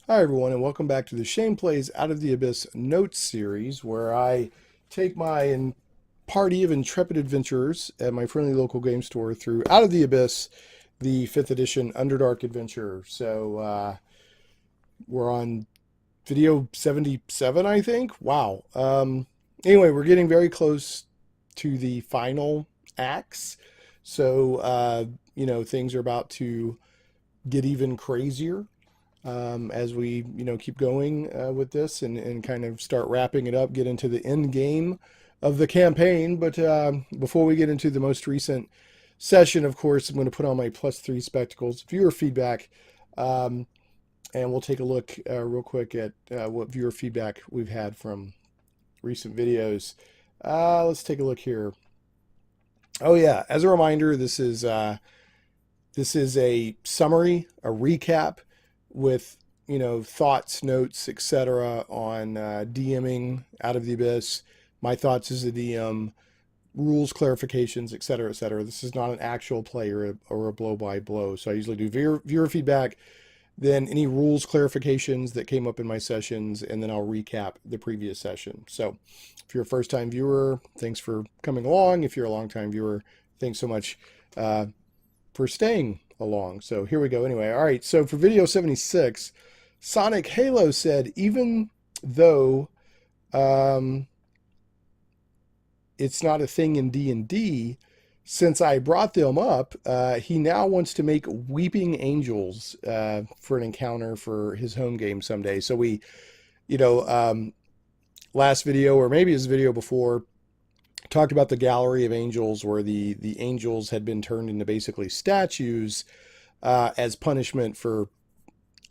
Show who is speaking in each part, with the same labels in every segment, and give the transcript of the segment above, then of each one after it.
Speaker 1: Hi, everyone, and welcome back to the Shane Plays Out of the Abyss Notes series, where I take my party of intrepid adventurers at my friendly local game store through Out of the Abyss, the 5th edition Underdark adventure. So we're on video 77, I think. Wow. Anyway, we're getting very close to the final acts. So things are about to get even crazier as we keep going with this and kind of start wrapping it up, get into the end game of the campaign. But before we get into the most recent session, of course, I'm going to put on my +3 spectacles, viewer feedback, and we'll take a look real quick at what viewer feedback we've had from recent videos. Let's take a look here. Oh yeah, as a reminder, this is a summary, a recap with thoughts, notes, etc. on DMing Out of the Abyss, my thoughts as a DM, rules clarifications, etc., etc. This is not an actual play or a blow by blow. So I usually do viewer feedback, then any rules clarifications that came up in my sessions, and then I'll recap the previous session. So if you're a first time viewer, thanks for coming along. If you're a long time viewer, thanks so much for staying along. So here we go. Anyway, all right. So for video 76, Sonic Halo said, even though it's not a thing in D&D, since I brought them up, he now wants to make weeping angels for an encounter for his home game someday. So we, last video, or maybe his video before, talked about the gallery of angels where the angels had been turned into basically statues as punishment for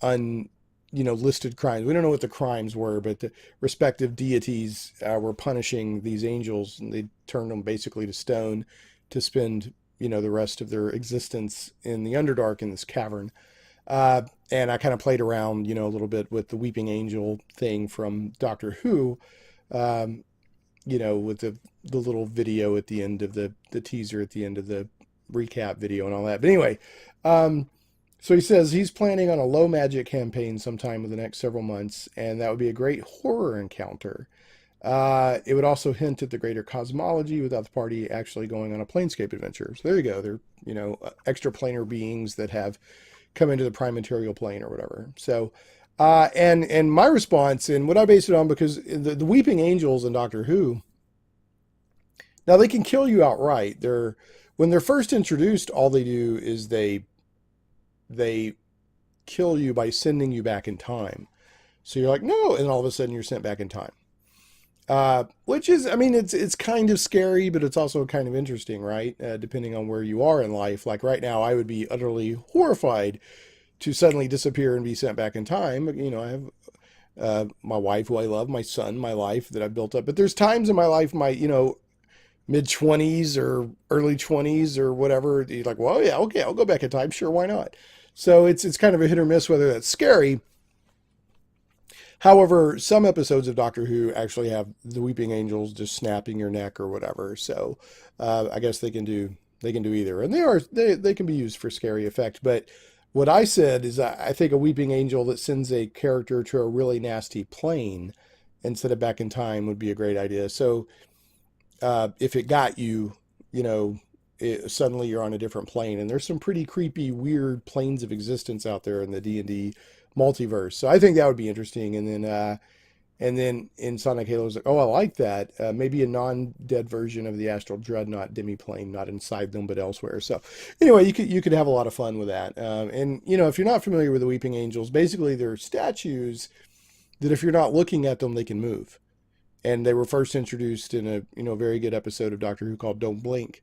Speaker 1: listed crimes. We don't know what the crimes were, but the respective deities were punishing these angels, and they turned them basically to stone to spend the rest of their existence in the Underdark in this cavern. And I kind of played around a little bit with the weeping angel thing from Doctor Who, with the little video at the end of the teaser at the end of the recap video and all that. But anyway, so he says he's planning on a low magic campaign sometime in the next several months, and that would be a great horror encounter. It would also hint at the greater cosmology without the party actually going on a planescape adventure. So there you go. They're, extraplanar beings that have come into the prime material plane or whatever. So, and my response and what I base it on, because the weeping angels in Doctor Who, now they can kill you outright. When they're first introduced, all they do is they kill you by sending you back in time. So you're like, no, and all of a sudden you're sent back in time. Which is, I mean, it's kind of scary, but it's also kind of interesting, right? Depending on where you are in life. Like right now, I would be utterly horrified to suddenly disappear and be sent back in time. I have my wife who I love, my son, my life that I've built up. But there's times in my life, my, mid-20s or early 20s or whatever, you're like, well, yeah, okay, I'll go back in time. Sure, why not? So it's kind of a hit or miss whether that's scary. However, some episodes of Doctor Who actually have the weeping angels just snapping your neck or whatever. So I guess they can do either, and they can be used for scary effect. But what I said is I think a weeping angel that sends a character to a really nasty plane instead of back in time would be a great idea. So if it got you, suddenly you're on a different plane, and there's some pretty creepy, weird planes of existence out there in the D&D multiverse. So I think that would be interesting. And then in Sonic Halo, like, oh, I like that. Maybe a non-dead version of the Astral Dreadnought demiplane, not inside them but elsewhere. So anyway, you could have a lot of fun with that. And if you're not familiar with the Weeping Angels, basically they're statues that if you're not looking at them, they can move. And they were first introduced in a very good episode of Doctor Who called Don't Blink.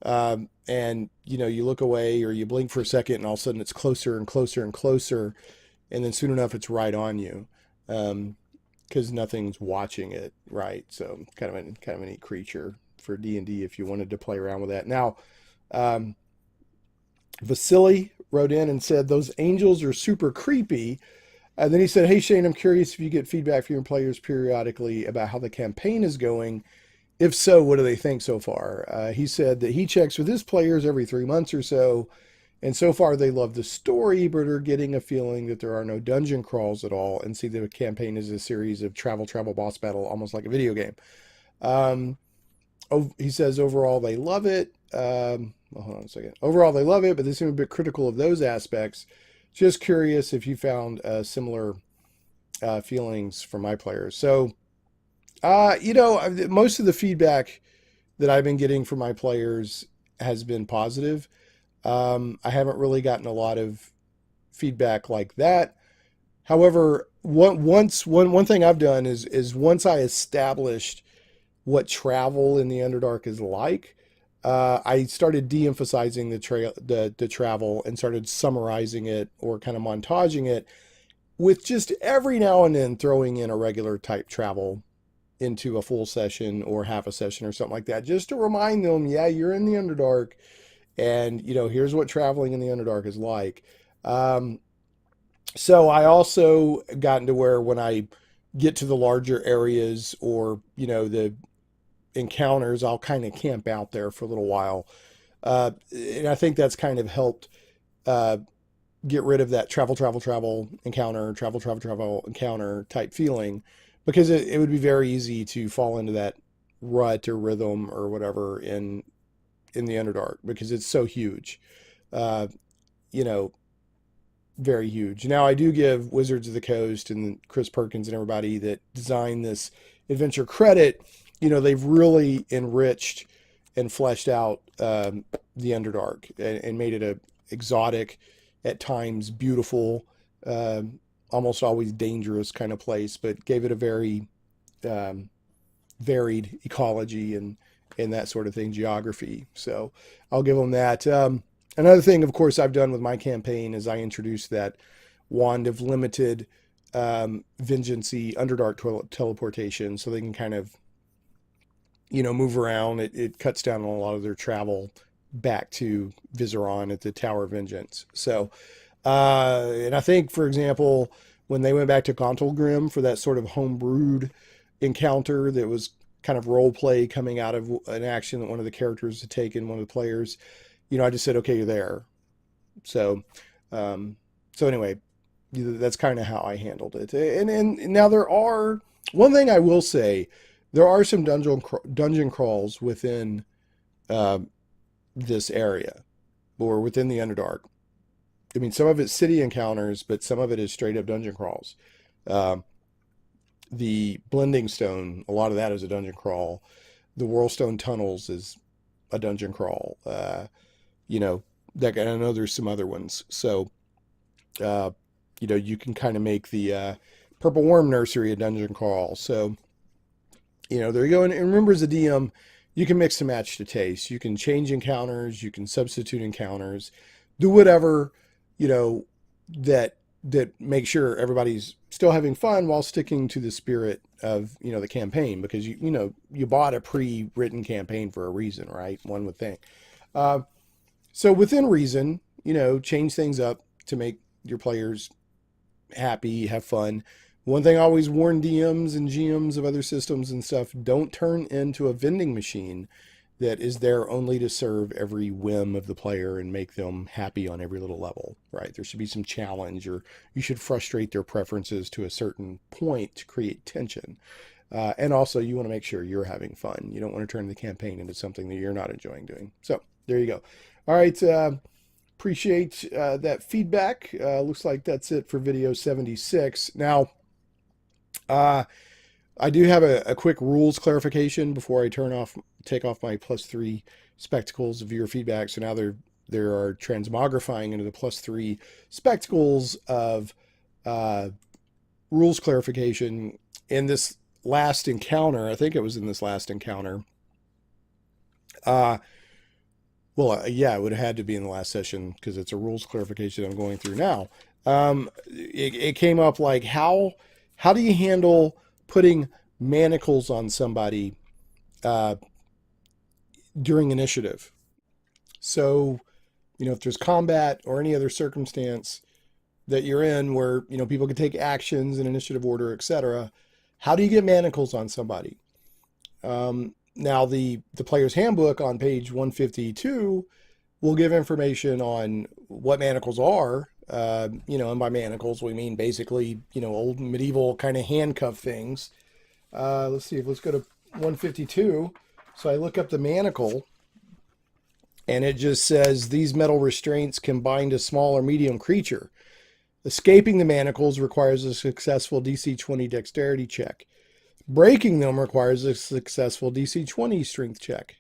Speaker 1: And you look away or you blink for a second, and all of a sudden it's closer and closer and closer. And then soon enough, it's right on you, because nothing's watching it, right? So kind of a neat creature for D&D if you wanted to play around with that. Now, Vasily wrote in and said those angels are super creepy. And then he said, "Hey Shane, I'm curious if you get feedback from your players periodically about how the campaign is going. If so, what do they think so far?" He said that he checks with his players every 3 months or so, And so far, they love the story, but are getting a feeling that there are no dungeon crawls at all, and see the campaign as a series of travel, boss battle, almost like a video game. Um, he says overall they love it. Well, hold on a second. Overall, they love it, but they seem a bit critical of those aspects. Just curious if you found similar feelings from my players. So, most of the feedback that I've been getting from my players has been positive. I haven't really gotten a lot of feedback like that. However, one thing I've done is once I established what travel in the Underdark is like, I started de-emphasizing the travel and started summarizing it or kind of montaging it with just every now and then throwing in a regular type travel into a full session or half a session or something like that, just to remind them, yeah, you're in the Underdark, and here's what traveling in the Underdark is like. So I also gotten to where when I get to the larger areas or the encounters, I'll kind of camp out there for a little while, and I think that's kind of helped uh, get rid of that travel encounter, travel encounter type feeling, because it would be very easy to fall into that rut or rhythm or whatever in the Underdark because it's so huge. Uh, you know, Very huge. Now, I do give Wizards of the Coast and Chris Perkins and everybody that designed this adventure credit. They've really enriched and fleshed out the Underdark and made it a exotic, at times beautiful, almost always dangerous kind of place, but gave it a very um, varied ecology and that sort of thing, geography. So I'll give them that. Another thing, of course, I've done with my campaign is I introduced that wand of limited vengeancey Underdark teleportation, so they can kind of move around. It cuts down on a lot of their travel back to Viseron at the Tower of Vengeance. So, and I think, for example, when they went back to Gauntlgrim for that sort of homebrewed encounter that was kind of role play coming out of an action that one of the characters had taken, one of the players, I just said, okay, you're there. So, so anyway, that's kind of how I handled it. And now one thing I will say, there are some dungeon crawls within uh, this area or within the Underdark. I mean, some of it's city encounters, but some of it is straight up dungeon crawls. Um, the Blending Stone, a lot of that is a dungeon crawl. The Whirlstone Tunnels is a dungeon crawl. You know, that I know there's some other ones. So, uh, you can kind of make the Purple Worm Nursery a dungeon crawl. So, there you go. And remember, as a DM, you can mix and match to taste. You can change encounters. You can substitute encounters. Do whatever, that makes sure everybody's still having fun while sticking to the spirit of the campaign, because you bought a pre-written campaign for a reason, right? One would think. Uh, so within reason, change things up to make your players happy, have fun. One thing I always warn DMs and GMs of other systems and stuff: don't turn into a vending machine that is there only to serve every whim of the player and make them happy on every little level, right? There should be some challenge, or you should frustrate their preferences to a certain point to create tension. And also, you want to make sure you're having fun. You don't want to turn the campaign into something that you're not enjoying doing. So there you go. All right. Appreciate that feedback. Looks like that's it for video 76. Now, I do have a quick rules clarification before I take off my +3 spectacles of viewer feedback. So now there are transmogrifying into the +3 spectacles of rules clarification in this last encounter. I think it was in this last encounter. Yeah, it would have had to be in the last session because it's a rules clarification I'm going through now. It came up like, how do you handle putting manacles on somebody during initiative? So, if there's combat or any other circumstance that you're in where, people can take actions in initiative order, etc., how do you get manacles on somebody? Now, the player's handbook on page 152 will give information on what manacles are. And by manacles, we mean basically, old medieval kind of handcuff things. Let's go to 152. So I look up the manacle, and it just says these metal restraints can bind a small or medium creature. Escaping the manacles requires a successful DC 20 dexterity check. Breaking them requires a successful DC 20 strength check.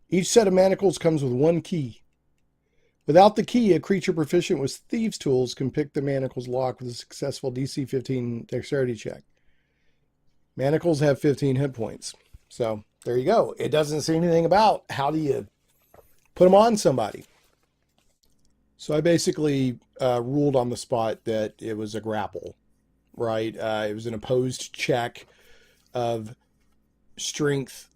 Speaker 1: Each set of manacles comes with one key. Without the key, a creature proficient with thieves' tools can pick the manacle's lock with a successful DC 15 dexterity check. Manacles have 15 hit points. So there you go. It doesn't say anything about how do you put them on somebody. So I basically ruled on the spot that it was a grapple, right? It was an opposed check of strength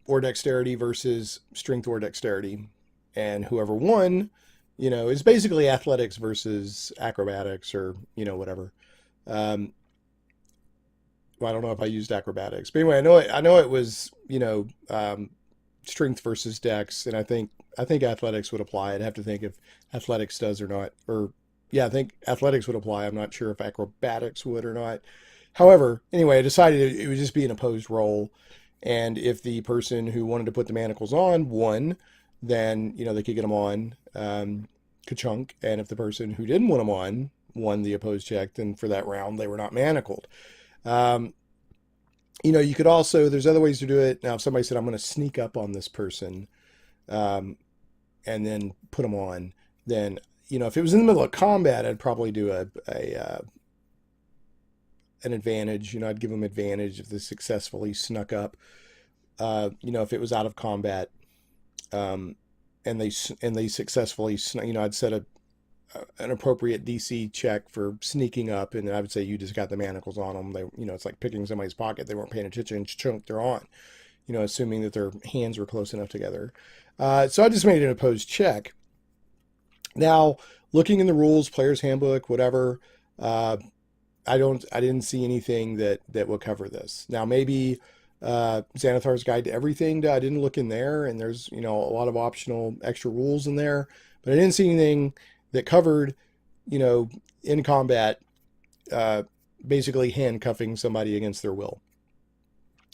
Speaker 1: or dexterity versus strength or dexterity. And whoever won, is basically athletics versus acrobatics or, whatever. Well, I don't know if I used acrobatics, but anyway, I know it was, strength versus dex. And I think athletics would apply. I'd have to think if athletics does or not, I think athletics would apply. I'm not sure if acrobatics would or not. However, anyway, I decided it would just be an opposed roll. And if the person who wanted to put the manacles on won, then, they could get them on, ka-chunk. And if the person who didn't want them on won the opposed check, then for that round, they were not manacled. You could also, there's other ways to do it. Now, if somebody said, I'm going to sneak up on this person, and then put them on, then, if it was in the middle of combat, I'd probably do an advantage. I'd give them advantage if they successfully snuck up. If it was out of combat, and they successfully, I'd set an appropriate DC check for sneaking up, and I would say you just got the manacles on them. They, it's like picking somebody's pocket. They weren't paying attention, chunk, they're on. Assuming that their hands were close enough together. So I just made an opposed check. Now, looking in the rules, player's handbook, whatever, I didn't see anything that would cover this. Now, maybe Xanathar's Guide to Everything, I didn't look in there, and there's, a lot of optional extra rules in there, but I didn't see anything that covered, in combat, basically handcuffing somebody against their will.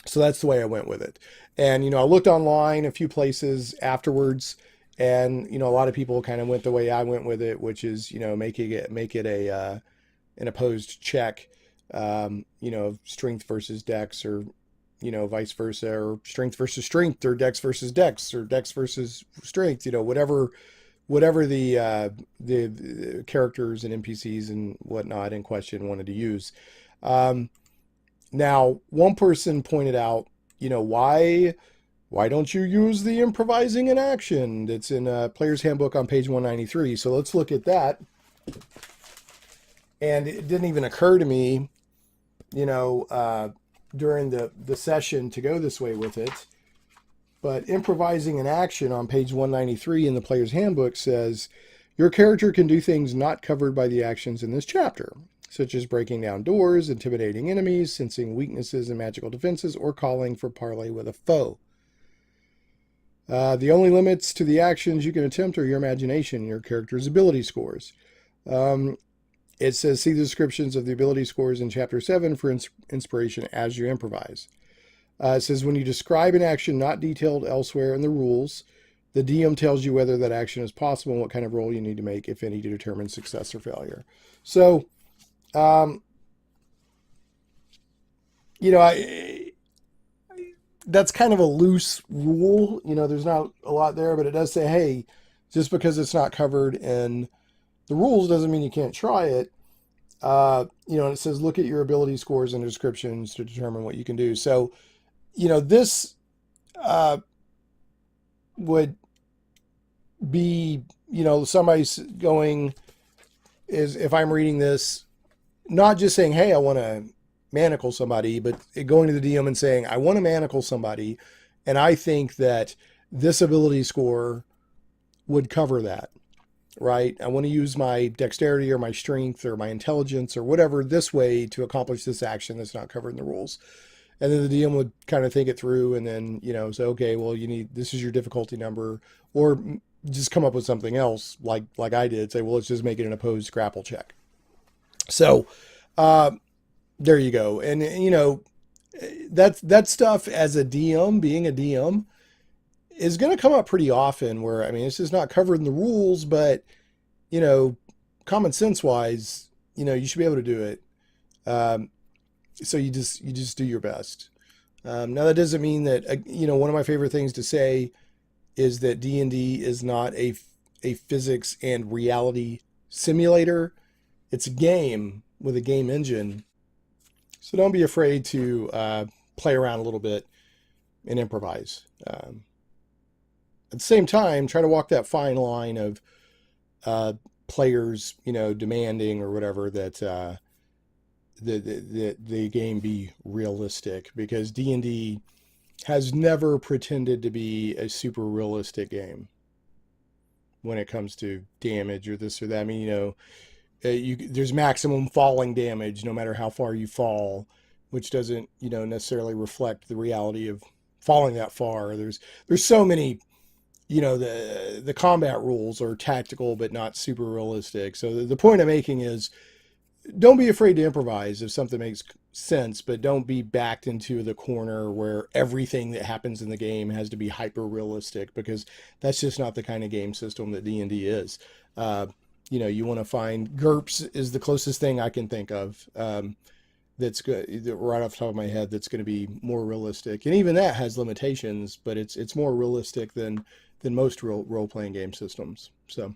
Speaker 1: So that's the way I went with it. And, I looked online a few places afterwards, and, a lot of people kind of went the way I went with it, which is, make it an opposed check, strength versus dex, or, vice versa, or strength versus strength, or dex versus dex, or dex versus strength, whatever the characters and NPCs and whatnot in question wanted to use. Now, one person pointed out, why don't you use the improvising in action that's in Player's Handbook on page 193? So let's look at that. And it didn't even occur to me, during the session to go this way with it. But improvising in action on page 193 in the Player's Handbook says, your character can do things not covered by the actions in this chapter, such as breaking down doors, intimidating enemies, sensing weaknesses and magical defenses, or calling for parley with a foe. The only limits to the actions you can attempt are your imagination and your character's ability scores. It says, see the descriptions of the ability scores in Chapter 7 for inspiration as you improvise. It says, when you describe an action not detailed elsewhere in the rules, the DM tells you whether that action is possible and what kind of roll you need to make, if any, to determine success or failure. So, that's kind of a loose rule. There's not a lot there, but it does say, hey, just because it's not covered in the rules doesn't mean you can't try it. And it says, look at your ability scores and descriptions to determine what you can do. So, this would be, somebody's going, is if I'm reading this, not just saying, hey, I want to manacle somebody, but going to the DM and saying, I want to manacle somebody, and I think that this ability score would cover that, right? I want to use my dexterity or my strength or my intelligence or whatever this way to accomplish this action that's not covered in the rules. And then the DM would kind of think it through and then, say, okay, well, this is your difficulty number, or just come up with something else like I did. Say, well, let's just make it an opposed grapple check. So, uh, there you go. And, that stuff as a DM, being a DM, is going to come up pretty often where, I mean, it's just not covered in the rules, but, common sense wise, you should be able to do it. Um, so you just do your best. Now that doesn't mean that, one of my favorite things to say is that D&D is not a physics and reality simulator. It's a game with a game engine. So don't be afraid to play around a little bit and improvise. At the same time, try to walk that fine line of players, demanding or whatever that the game be realistic, because D&D has never pretended to be a super realistic game when it comes to damage or this or that. I mean, there's maximum falling damage no matter how far you fall, which doesn't, necessarily reflect the reality of falling that far. There's so many, the combat rules are tactical but not super realistic. So the point I'm making is, don't be afraid to improvise if something makes sense, but don't be backed into the corner where everything that happens in the game has to be hyper realistic, because that's just not the kind of game system that D&D is. You want to find GURPS is the closest thing I can think of, that's good, right off the top of my head, that's going to be more realistic. And even that has limitations, but it's more realistic than most role-playing game systems. So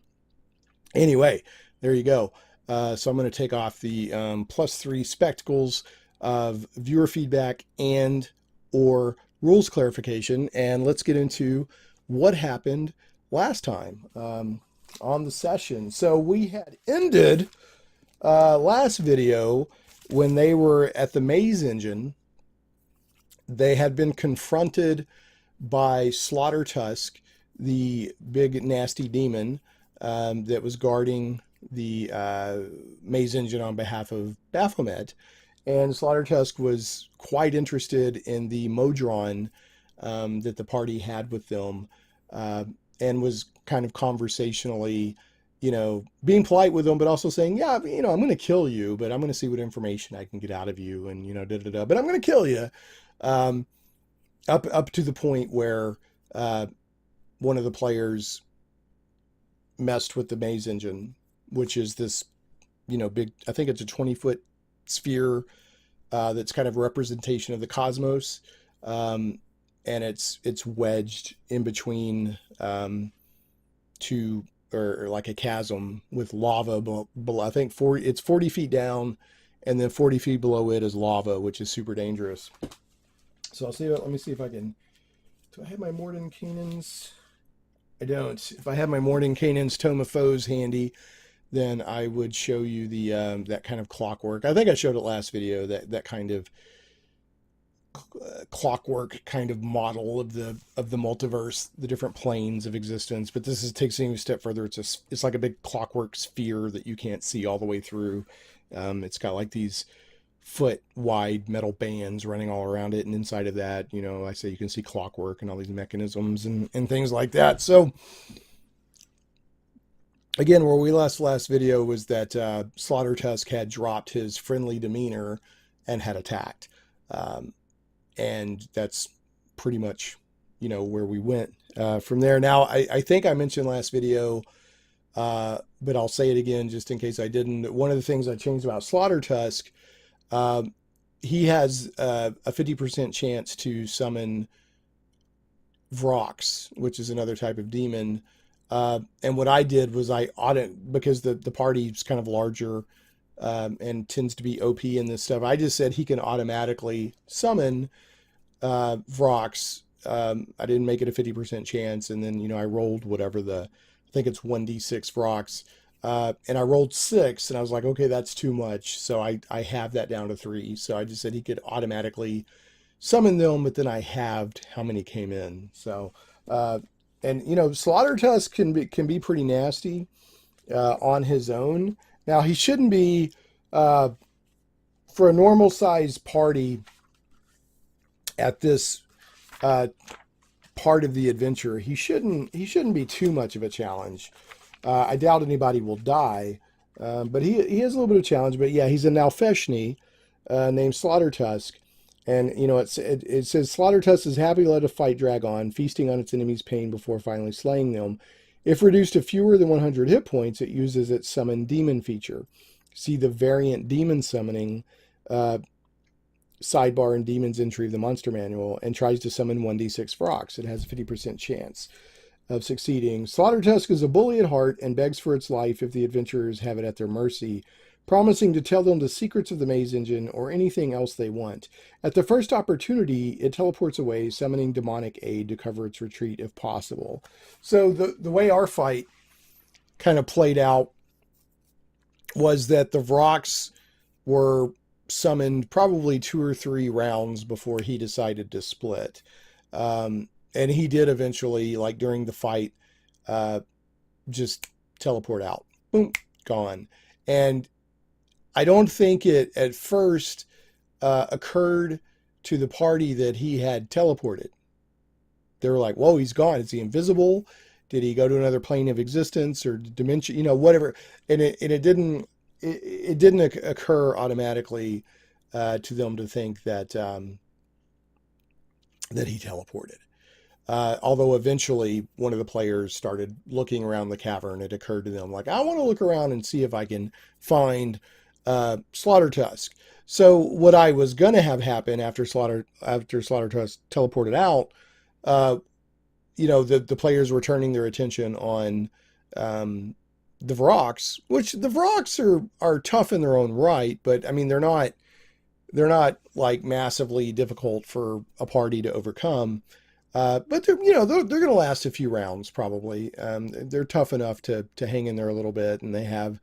Speaker 1: anyway, there you go. So I'm going to take off the +3 spectacles of viewer feedback and or rules clarification, and let's get into what happened last time on the session. So we had ended last video when they were at the maze engine. They had been confronted by Slaughtertusk, the big nasty demon that was guarding the maze engine on behalf of Baphomet. And Slaughtertusk was quite interested in the Modron that the party had with them, and was kind of conversationally, being polite with them, but also saying, yeah, I'm going to kill you, but I'm going to see what information I can get out of you, and, but I'm going to kill you. Up to the point where one of the players messed with the maze engine, which is this, big, I think it's a 20-foot sphere that's kind of a representation of the cosmos. And it's wedged in between two, or like a chasm with lava below. I think it's 40 feet down, and then 40 feet below it is lava, which is super dangerous. So let me see if I can, do I have my Mordenkainen's? I don't. If I had my Mordenkainen's Tome of Foes handy, then I would show you the that kind of clockwork. I think I showed it last video, that kind of clockwork kind of model of the multiverse, the different planes of existence. But this takes it a step further. It's like a big clockwork sphere that you can't see all the way through. It's got like these foot wide metal bands running all around it, and inside of that, I say you can see clockwork and all these mechanisms and things like that. So again, where we last video was that Slaughtertusk had dropped his friendly demeanor and had attacked, and that's pretty much where we went from there. Now I think I mentioned last video, but I'll say it again just in case I didn't. One of the things I changed about Slaughtertusk, he has a 50% chance to summon Vrox, which is another type of demon. And what I did was because the party's kind of larger and tends to be OP in this stuff, I just said he can automatically summon Vrox. I didn't make it a 50% chance, and then I rolled whatever I think it's 1d6 Vrox. And I rolled 6, and I was like, okay, that's too much. So I have that down to 3. So I just said he could automatically summon them, but then I halved how many came in. So, and Slaughtertusk can be pretty nasty on his own. Now he shouldn't be, for a normal sized party, at this uh, part of the adventure, he shouldn't be too much of a challenge. I doubt anybody will die, but he has a little bit of challenge. But yeah, he's a Nalfeshni named Slaughtertusk, and it says Slaughtertusk is happy to let a fight drag on, feasting on its enemy's pain before finally slaying them. If reduced to fewer than 100 hit points, it uses its summon demon feature. See the variant demon summoning uh, sidebar in Demon's entry of the Monster Manual, and tries to summon 1d6 Vrox. It has a 50% chance of succeeding. Slaughtertusk is a bully at heart and begs for its life if the adventurers have it at their mercy, promising to tell them the secrets of the maze engine or anything else they want. At the first opportunity, it teleports away, summoning demonic aid to cover its retreat if possible. So the way our fight kind of played out was that the Vrox were summoned probably 2 or 3 rounds before he decided to split. And he did eventually, like during the fight, just teleport out. Boom, gone. And I don't think it at first occurred to the party that he had teleported. They were like, whoa, he's gone. Is he invisible? Did he go to another plane of existence or dimension? Whatever. And it didn't occur automatically to them to think that that he teleported. Although eventually one of the players started looking around the cavern, it occurred to them like, I want to look around and see if I can find Slaughtertusk. So what I was going to have happen after Slaughtertusk teleported out, the players were turning their attention on the Vrox, which the Vrox are tough in their own right, but I mean they're not like massively difficult for a party to overcome. But they're going to last a few rounds probably. They're tough enough to hang in there a little bit, and they have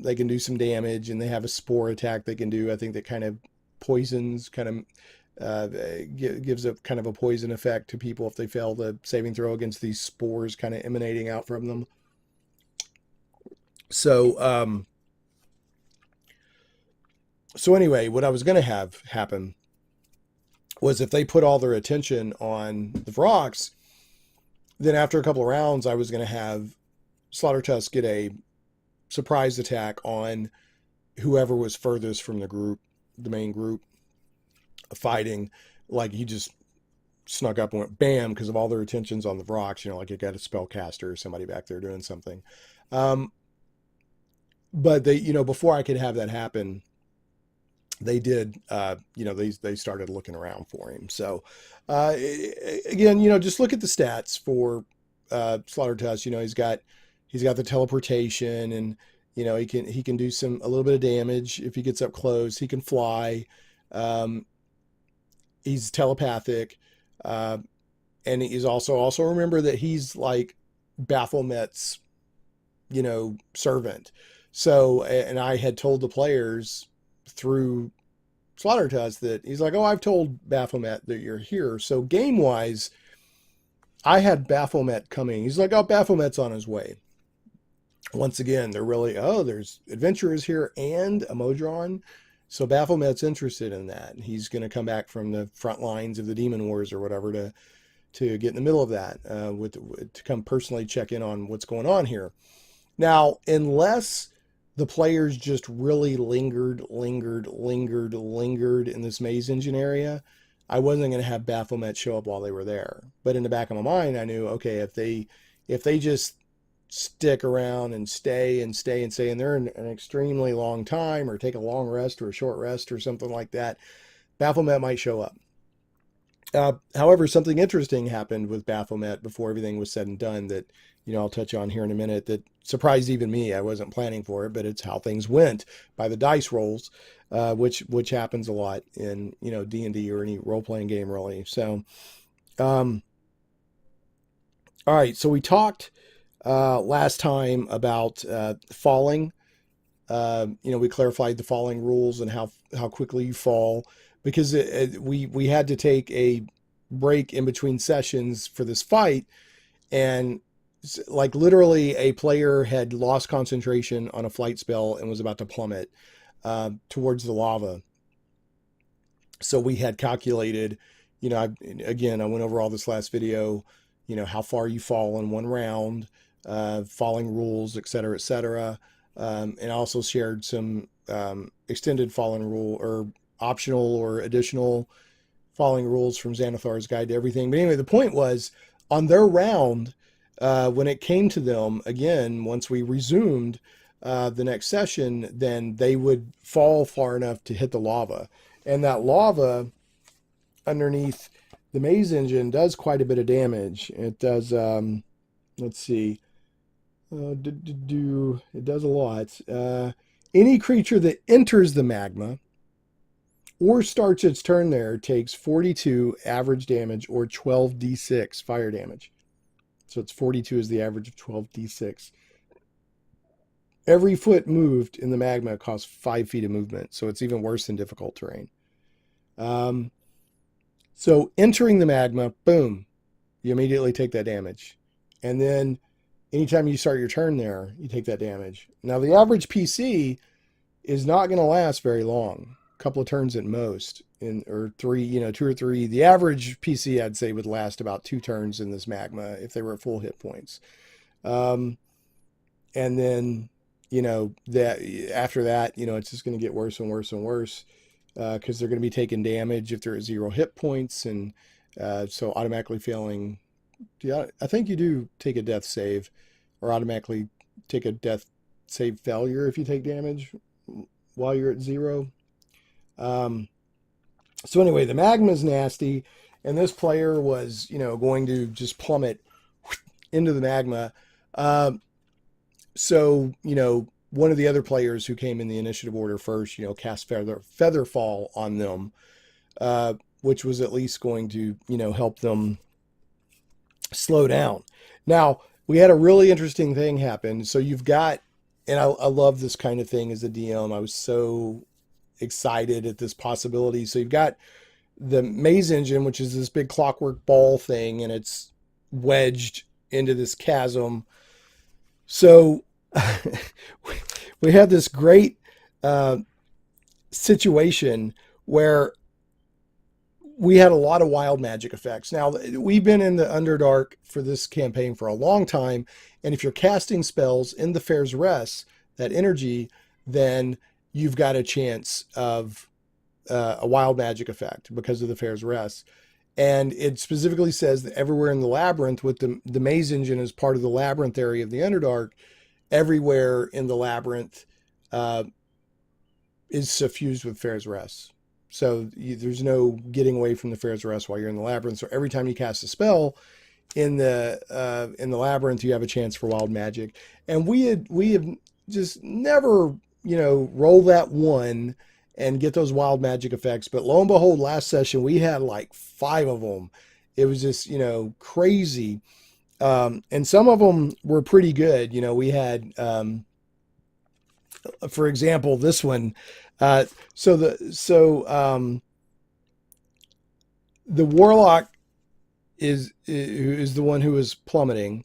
Speaker 1: they can do some damage, and they have a spore attack they can do. I think that kind of poisons, gives a kind of a poison effect to people if they fail the saving throw against these spores kind of emanating out from them. So anyway, what I was going to have happen was if they put all their attention on the Vrox, then after a couple of rounds, I was going to have Slaughtertusk get a surprise attack on whoever was furthest from the main group fighting. Like he just snuck up and went bam because of all their attentions on the Vrox, like you got a spellcaster or somebody back there doing something. But they, before I could have that happen, they did, they started looking around for him. So, again, just look at the stats for Slaughtertusk. He's got the teleportation, and he can do a little bit of damage if he gets up close. He can fly. He's telepathic, and he's also remember that he's like Baphomet's, servant. So, and I had told the players through Slaughtertusk that he's like, oh, I've told Baphomet that you're here. So game wise, I had Baphomet coming. He's like, oh, Baphomet's on his way. Once again, they're really, there's adventurers here and a Modron. So Baphomet's interested in that. He's going to come back from the front lines of the Demon Wars or whatever to get in the middle of that, to come personally check in on what's going on here. Now, unless the players just really lingered in this maze engine area, I wasn't going to have Baphomet show up while they were there. But in the back of my mind, I knew, okay, if they just stick around and stay in there an extremely long time, or take a long rest or a short rest or something like that, Baphomet might show up. However, something interesting happened with Baphomet before everything was said and done that, I'll touch on here in a minute, that surprised even me. I wasn't planning for it, but it's how things went by the dice rolls, which happens a lot in, D&D or any role-playing game really. So, all right. So we talked last time about falling. We clarified the falling rules and how quickly you fall, because we had to take a break in between sessions for this fight, and like literally a player had lost concentration on a flight spell and was about to plummet towards the lava. So we had calculated, again, I went over all this last video, how far you fall in one round, falling rules, et cetera, et cetera. And I also shared some extended falling rule or optional or additional falling rules from Xanathar's Guide to Everything. But anyway, the point was on their round, when it came to them, again, once we resumed the next session, then they would fall far enough to hit the lava. And that lava underneath the maze engine does quite a bit of damage. It does, let's see, it does a lot. Any creature that enters the magma or starts its turn there takes 42 average damage or 12d6 fire damage. So it's 42 is the average of 12d6. Every foot moved in the magma costs 5 feet of movement, so it's even worse than difficult terrain. So entering the magma, boom, you immediately take that damage. And then anytime you start your turn there, you take that damage. Now the average PC is not going to last very long. A couple of turns at most, or three, 2 or 3. The average PC, I'd say, would last about 2 turns in this magma if they were at full hit points. And then, that after that, it's just going to get worse and worse and worse because they're going to be taking damage if they're at 0 hit points, and so automatically failing. Yeah, I think you do take a death save, or automatically take a death save failure if you take damage while you're at 0. So anyway, the magma is nasty, and this player was, going to just plummet into the magma. So, one of the other players who came in the initiative order first, cast Featherfall on them, which was at least going to, help them slow down. Now, we had a really interesting thing happen. So you've got, and I love this kind of thing as a DM. I was so excited at this possibility. So you've got the maze engine, which is this big clockwork ball thing, and it's wedged into this chasm. So we had this great situation where we had a lot of wild magic effects. Now, we've been in the Underdark for this campaign for a long time, and if you're casting spells in the Fair's Rest, that energy, then you've got a chance of a wild magic effect because of the Fair's Rest. And it specifically says that everywhere in the Labyrinth, with the maze engine as part of the Labyrinth area of the Underdark, everywhere in the Labyrinth is suffused with Fair's Rest. So there's no getting away from the Fair's Rest while you're in the Labyrinth. So every time you cast a spell in the Labyrinth, you have a chance for wild magic. And we have just never, roll that one and get those wild magic effects. But lo and behold, last session, we had like 5 of them. It was just, crazy. And some of them were pretty good. We had, for example, this one. So the warlock is the one who is plummeting,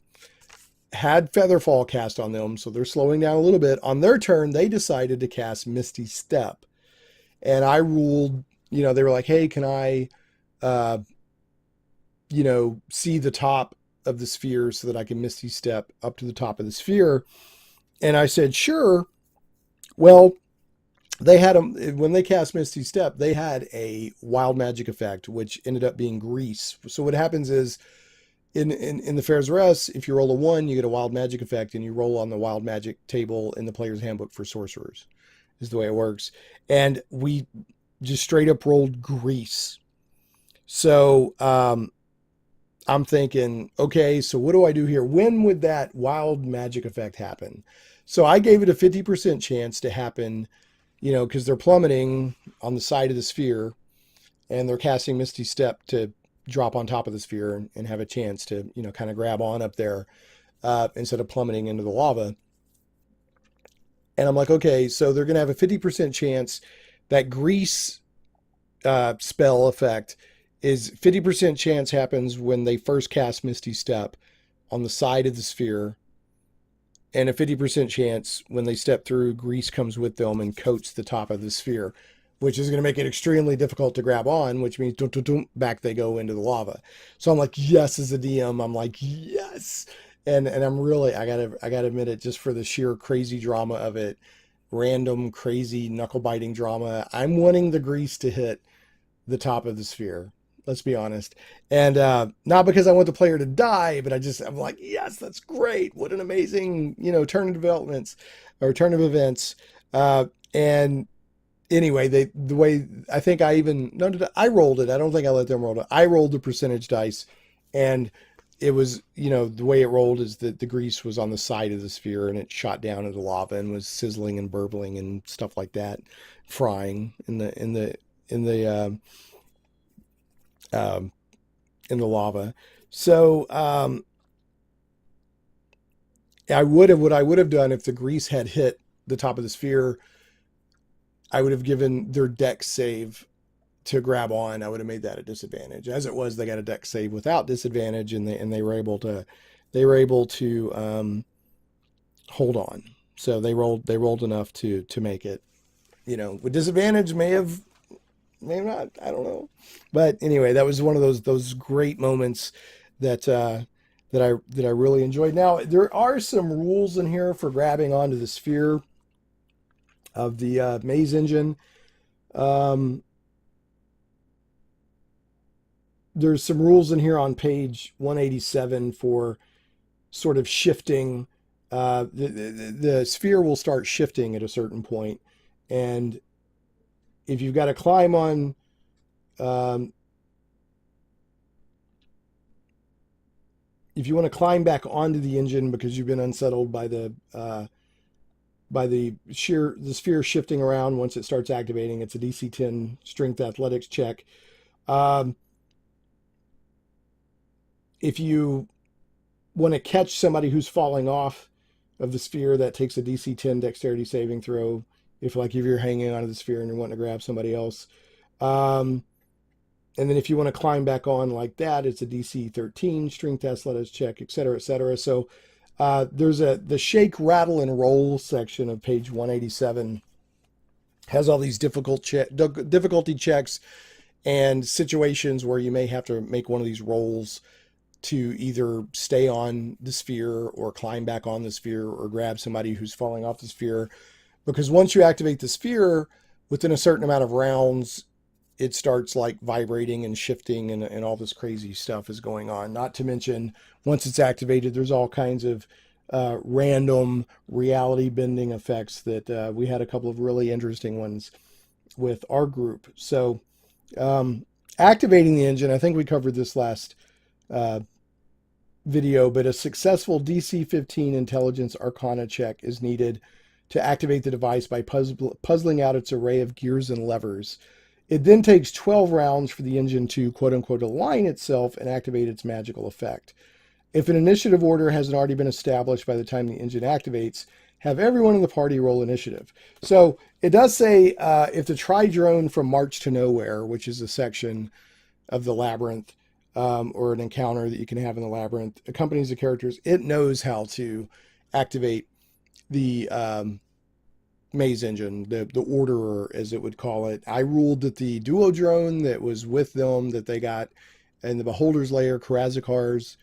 Speaker 1: had Featherfall cast on them, so they're slowing down a little bit. On their turn, they decided to cast Misty Step. And I ruled, they were like, hey, can I, see the top of the sphere so that I can Misty Step up to the top of the sphere? And I said, sure. Well, they had when they cast Misty Step, they had a wild magic effect, which ended up being grease. So what happens is, in the Fair's Rest, if you roll a 1, you get a wild magic effect, and you roll on the wild magic table in the player's handbook for sorcerers, is the way it works. And we just straight up rolled grease. So I'm thinking, okay, so what do I do here? When would that wild magic effect happen? So I gave it a 50% chance to happen, because they're plummeting on the side of the sphere, and they're casting Misty Step to drop on top of the sphere and have a chance to, kind of grab on up there instead of plummeting into the lava. And I'm like, okay, so they're going to have a 50% chance. That grease spell effect is 50% chance happens when they first cast Misty Step on the side of the sphere, and a 50% chance when they step through, grease comes with them and coats the top of the sphere. which is going to make it extremely difficult to grab on, which means dun, dun, dun, back they go into the lava. So I'm like, yes, as a DM, I'm like, yes. And I'm really, I gotta admit it, just for the sheer crazy drama of it, random, crazy, knuckle biting drama. I'm wanting the grease to hit the top of the sphere. Let's be honest. And not because I want the player to die, but I'm like, yes, that's great. What an amazing, turn of developments or turn of events. And anyway, the way I think I even no, I rolled it. I don't think I let them roll it. I rolled the percentage dice, and it was the way it rolled is that the grease was on the side of the sphere and it shot down into lava and was sizzling and burbling and stuff like that, frying in the um, in the lava. So I would have what I would have done if the grease had hit the top of the sphere. I would have given their dex save to grab on. I would have made that a disadvantage. As it was, they got a dex save without disadvantage, and they were able to hold on. So they rolled enough to make it. With disadvantage may have not. I don't know. But anyway, that was one of those great moments that that I really enjoyed. Now there are some rules in here for grabbing onto the sphere of the maze engine. Um, there's some rules in here on page 187 for sort of shifting. The sphere will start shifting at a certain point, and if you've got to climb on, um, if you want to climb back onto the engine because you've been unsettled by the sphere shifting around once it starts activating, it's a DC 10 strength athletics check. Um, if you want to catch somebody who's falling off of the sphere, that takes a DC 10 dexterity saving throw. If you're hanging onto the sphere and you're wanting to grab somebody else. Um, and then if you want to climb back on like that, it's a DC 13 strength athletics check, et cetera, et cetera. So there's the shake, rattle, and roll section of page 187 has all these difficulty checks and situations where you may have to make one of these rolls to either stay on the sphere or climb back on the sphere or grab somebody who's falling off the sphere. Because once you activate the sphere, within a certain amount of rounds, it starts like vibrating and shifting and all this crazy stuff is going on. Not to mention, once it's activated, there's all kinds of random reality bending effects that we had a couple of really interesting ones with our group. So activating the engine, I think we covered this last video, but a successful DC 15 intelligence arcana check is needed to activate the device by puzzling out its array of gears and levers. It then takes 12 rounds for the engine to quote unquote align itself and activate its magical effect. If an initiative order hasn't already been established by the time the engine activates, have everyone in the party roll initiative. So it does say if the Tri-Drone from March to Nowhere, which is a section of the Labyrinth, or an encounter that you can have in the Labyrinth, accompanies the characters, it knows how to activate the maze engine, the orderer, as it would call it. I ruled that the duo drone that was with them that they got in the Beholder's lair, Karazakar,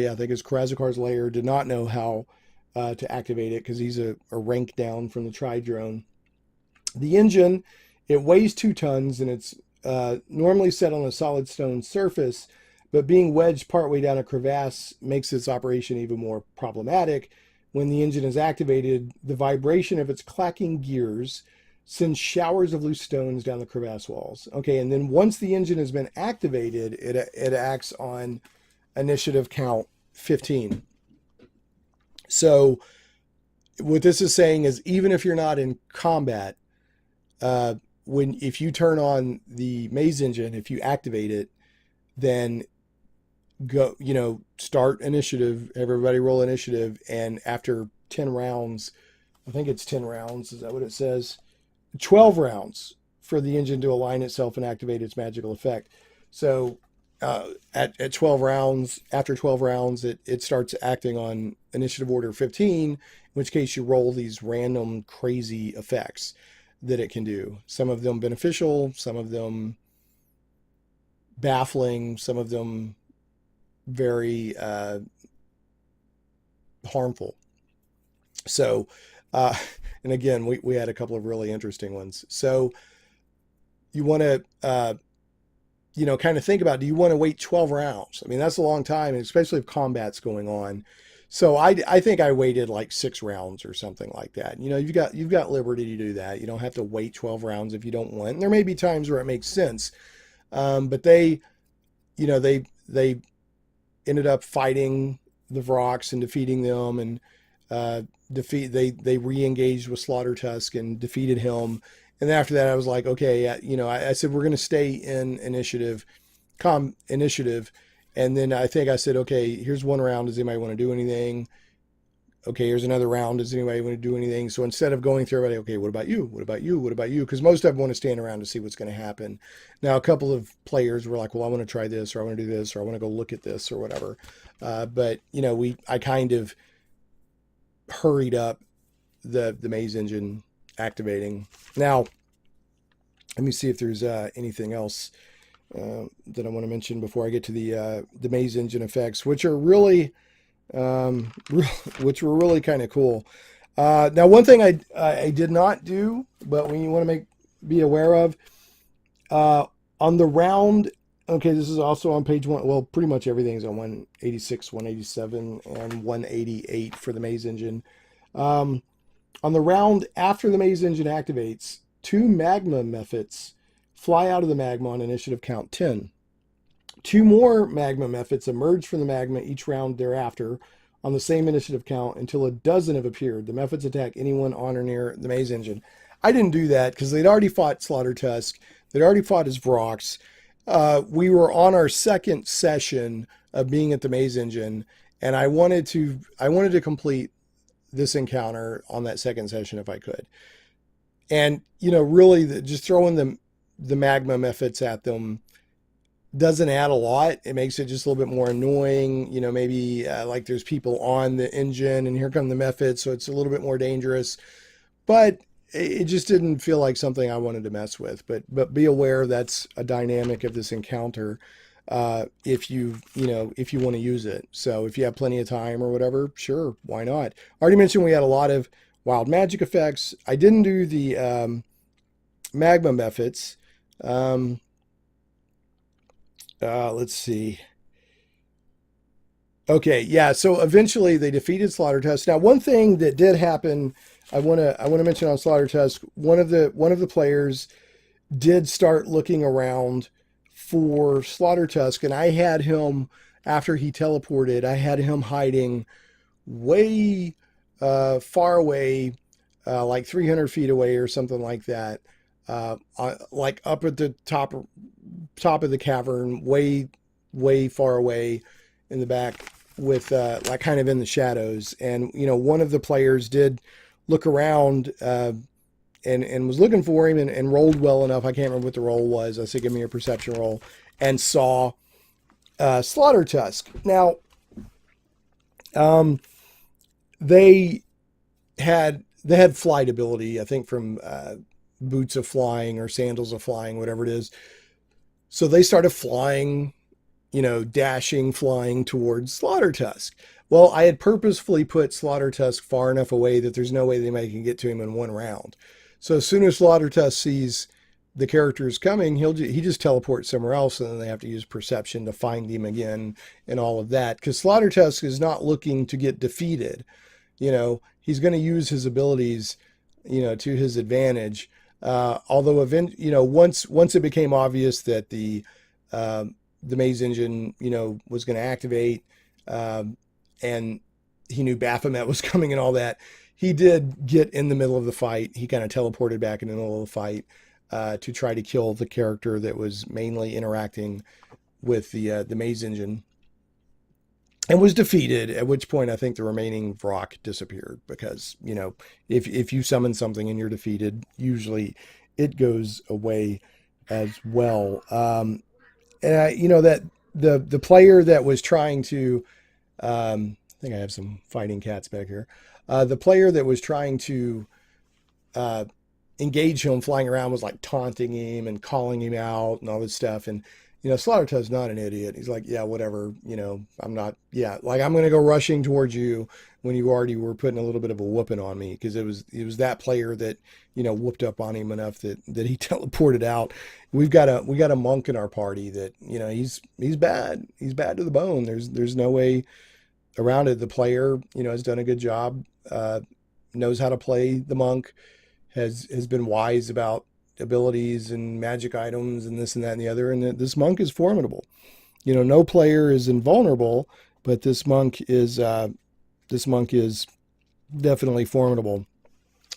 Speaker 1: yeah, I think it's Karazakar's lair, did not know how to activate it because he's a rank down from the Tri-Drone. The engine, it weighs 2 tons and it's normally set on a solid stone surface, but being wedged partway down a crevasse makes its operation even more problematic. When the engine is activated, the vibration of its clacking gears sends showers of loose stones down the crevasse walls. Okay, and then once the engine has been activated, it acts on initiative count 15. So what this is saying is even if you're not in combat, if you turn on the maze engine, if you activate it, then go, start initiative, everybody roll initiative, and after 10 rounds, I think it's 10 rounds, is that what it says? 12 rounds for the engine to align itself and activate its magical effect. So at 12 rounds, after 12 rounds, it starts acting on initiative order 15, in which case you roll these random crazy effects. that it can do. Some of them beneficial, some of them baffling, some of them very harmful. So, uh, and again, we had a couple of really interesting ones. So you want to, kind of think about, do you want to wait 12 rounds? I mean, that's a long time, especially if combat's going on. So I think I waited like 6 rounds or something like that. You've got liberty to do that. You don't have to wait 12 rounds if you don't want. And there may be times where it makes sense. But they ended up fighting the Vrox and defeating them, and they re-engaged with Slaughtertusk and defeated him. And after that, I was like, okay, I said we're going to stay in initiative, and then I think I said, okay, here's one round. Does anybody want to do anything? Okay, here's another round. Does anybody want to do anything? So instead of going through everybody, okay, what about you? What about you? What about you? Because most of them want to stand around to see what's going to happen. Now, a couple of players were like, well, I want to try this, or I want to do this, or I want to go look at this, or whatever. But I kind of hurried up the maze engine activating. Now, let me see if there's anything else that I want to mention before I get to the maze engine effects, which are really which were really kind of cool. Now, one thing I did not do, but when you want to be aware of, on the round, okay, this is also on page 1. Well, pretty much everything is on 186, 187, and 188 for the maze engine. On the round after the maze engine activates, 2 magma mephits fly out of the magma on initiative count 10. 2 more magma mephits emerge from the magma each round thereafter on the same initiative count until a dozen have appeared. The mephits attack anyone on or near the maze engine. I didn't do that because they'd already fought Slaughtertusk. They'd already fought his Vrox. We were on our second session of being at the maze engine, and I wanted to complete this encounter on that second session if I could. And really, just throwing the magma mephits at them doesn't add a lot. It makes it just a little bit more annoying. Maybe like there's people on the engine and here come the mephits, so it's a little bit more dangerous. But it just didn't feel like something I wanted to mess with. But be aware that's a dynamic of this encounter if you want to use it. So if you have plenty of time or whatever, sure, why not? I already mentioned we had a lot of wild magic effects. I didn't do the magma mephits. Let's see. Okay, yeah. So eventually they defeated Slaughtertusk. Now, one thing that did happen, I want to mention on Slaughtertusk. One of the players did start looking around for Slaughtertusk, and I had him after he teleported. I had him hiding way far away, like 300 feet away or something like that. Like up at the top of the cavern, way far away in the back, with like kind of in the shadows. And one of the players did look around and was looking for him and rolled well enough. I can't remember what the roll was. I said, give me a perception roll, and saw Slaughtertusk. Now, they had flight ability, I think, from boots of flying or sandals of flying, whatever it is. So they started flying, dashing, flying towards Slaughtertusk. Well, I had purposefully put Slaughtertusk far enough away that there's no way they can get to him in one round. So as soon as Slaughtertusk sees the characters coming, he just teleports somewhere else, and then they have to use perception to find him again and all of that. Because Slaughtertusk is not looking to get defeated. He's going to use his abilities, to his advantage. Although once it became obvious that the maze engine, was going to activate, and he knew Baphomet was coming and all that, he did get in the middle of the fight. He kind of teleported back in the middle of the fight to try to kill the character that was mainly interacting with the maze engine, and was defeated, at which point I think the remaining Vrock disappeared, because, if you summon something and you're defeated, usually it goes away as well. And that the player that was trying to, I think I have some fighting cats back here. The player that was trying to engage him flying around was like taunting him and calling him out and all this stuff. And, Slaughtertusk's not an idiot. He's like, yeah, whatever, I'm not, yeah, like I'm going to go rushing towards you when you already were putting a little bit of a whooping on me. Cause it was that player that, whooped up on him enough that he teleported out. We got a monk in our party that, he's bad. He's bad to the bone. There's no way around it. The player, has done a good job, knows how to play the monk, has been wise about abilities and magic items and this and that and the other. And this monk is formidable. No player is invulnerable, but this monk is definitely formidable.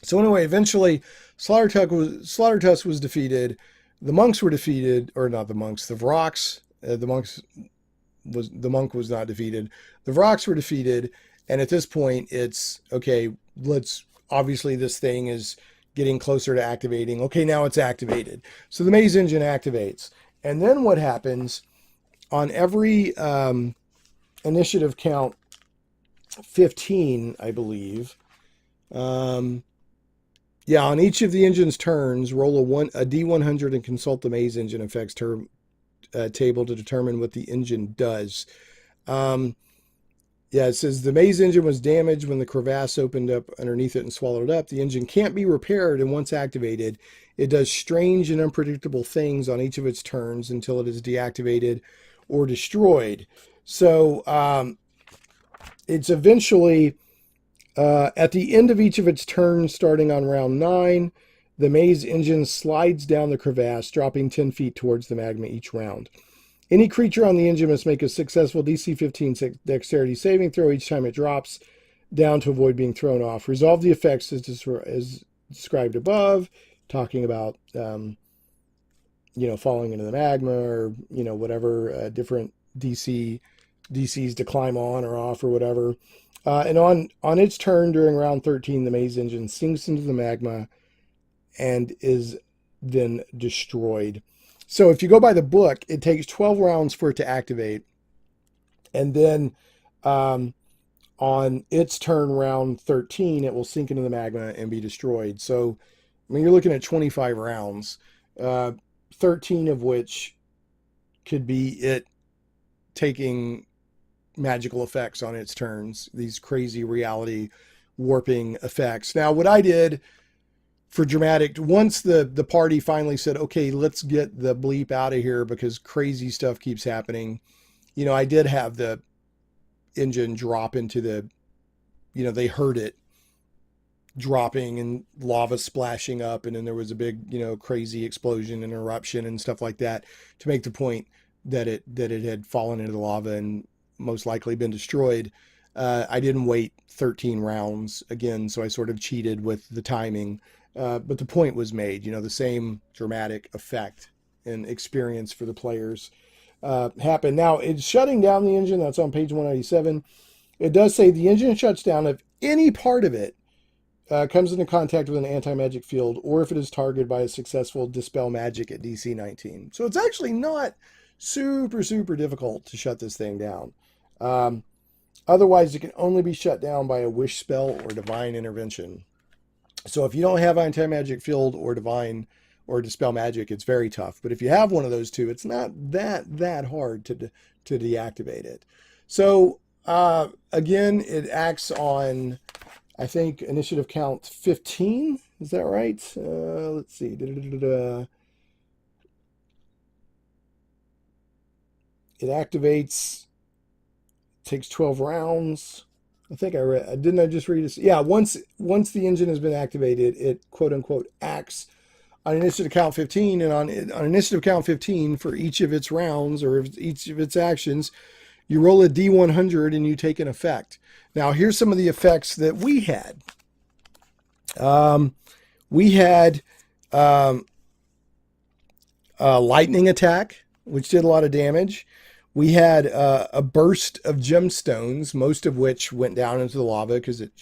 Speaker 1: So anyway, eventually Slaughtertusk was defeated. The monks were defeated, or not the monks, the Vrox. The monk was not defeated. The Vrox were defeated, and at this point, it's okay. Obviously this thing is getting closer to activating. Okay, now it's activated. So the maze engine activates. And then what happens on every initiative count 15, I believe. On each of the engine's turns, roll a D100 and consult the maze engine effects table to determine what the engine does. It says the maze engine was damaged when the crevasse opened up underneath it and swallowed it up. The engine can't be repaired, and once activated, it does strange and unpredictable things on each of its turns until it is deactivated or destroyed. So it's eventually, at the end of each of its turns, starting on round 9, the maze engine slides down the crevasse, dropping 10 feet towards the magma each round. Any creature on the engine must make a successful DC 15 dexterity saving throw each time it drops down to avoid being thrown off. Resolve the effects as described above, talking about, falling into the magma or, whatever different DCs to climb on or off or whatever. And on its turn during round 13, the maze engine sinks into the magma and is then destroyed. So if you go by the book, it takes 12 rounds for it to activate. And then on its turn, round 13, it will sink into the magma and be destroyed. So, you're looking at 25 rounds, 13 of which could be it taking magical effects on its turns, these crazy reality warping effects. Now, what I did for dramatic, once the party finally said, okay, let's get the bleep out of here because crazy stuff keeps happening, I did have the engine drop into the, they heard it dropping and lava splashing up, and then there was a big, crazy explosion and eruption and stuff like that to make the point that it had fallen into the lava and most likely been destroyed. I didn't wait 13 rounds again, so I sort of cheated with the timing. But the point was made, the same dramatic effect and experience for the players happened. Now, it's shutting down the engine. That's on page 197. It does say the engine shuts down if any part of it comes into contact with an anti-magic field or if it is targeted by a successful Dispel Magic at DC 19. So it's actually not super, super difficult to shut this thing down. Otherwise, it can only be shut down by a Wish spell or Divine Intervention. So if you don't have anti-magic field or divine or dispel magic, it's very tough. But if you have one of those two, it's not that hard to deactivate it. So again, it acts on, I think, initiative count 15. Is that right? Let's see. It activates, takes 12 rounds. I think didn't I just read this? Yeah, once the engine has been activated, it quote unquote acts on initiative count 15, and on initiative count 15 for each of its rounds or each of its actions, you roll a D100 and you take an effect. Now, here's some of the effects that we had. We had a lightning attack, which did a lot of damage. We had a burst of gemstones, most of which went down into the lava because it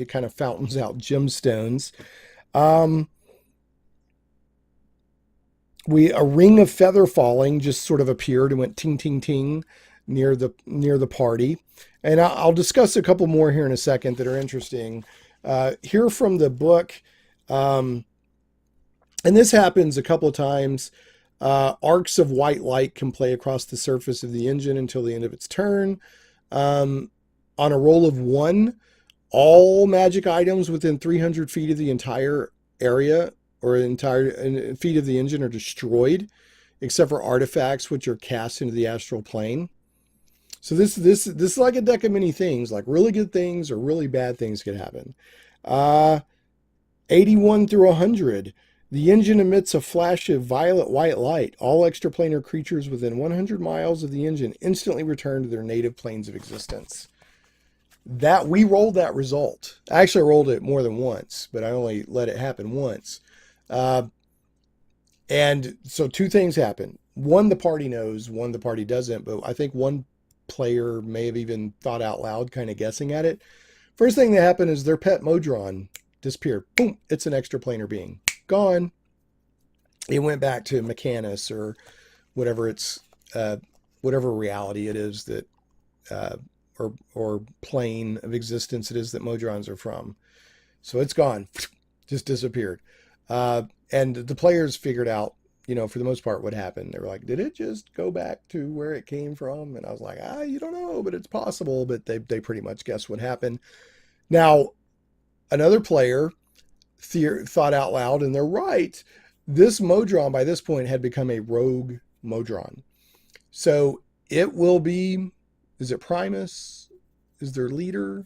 Speaker 1: kind of fountains out gemstones. A ring of feather falling just sort of appeared and went ting ting ting near the party. And I'll discuss a couple more here in a second that are interesting. Here from the book, And this happens a couple of times. Arcs of white light can play across the surface of the engine until the end of its turn. On a roll of 1, all magic items within 300 feet of the entire area or entire feet of the engine are destroyed, except for artifacts which are cast into the astral plane. So this is like a deck of many things, like really good things or really bad things could happen. 81 through 100. The engine emits a flash of violet white light. All extraplanar creatures within 100 miles of the engine instantly return to their native planes of existence. That we rolled that result. I actually rolled it more than once, but I only let it happen once. And so 2 things happen. One, the party knows, one, the party doesn't, but I think one player may have even thought out loud, kind of guessing at it. First thing that happened is their pet Modron disappeared. Boom, it's an extraplanar being. Gone. It went back to Mechanus or whatever it's, whatever reality it is that, or plane of existence it is that Modrons are from. So it's gone, just disappeared. And the players figured out, for the most part, what happened. They were like, did it just go back to where it came from? And I was like, you don't know, but it's possible. But they pretty much guessed what happened. Now, another player thought out loud, and they're right. This Modron, by this point, had become a rogue Modron. So it will be, is it Primus? Is their leader?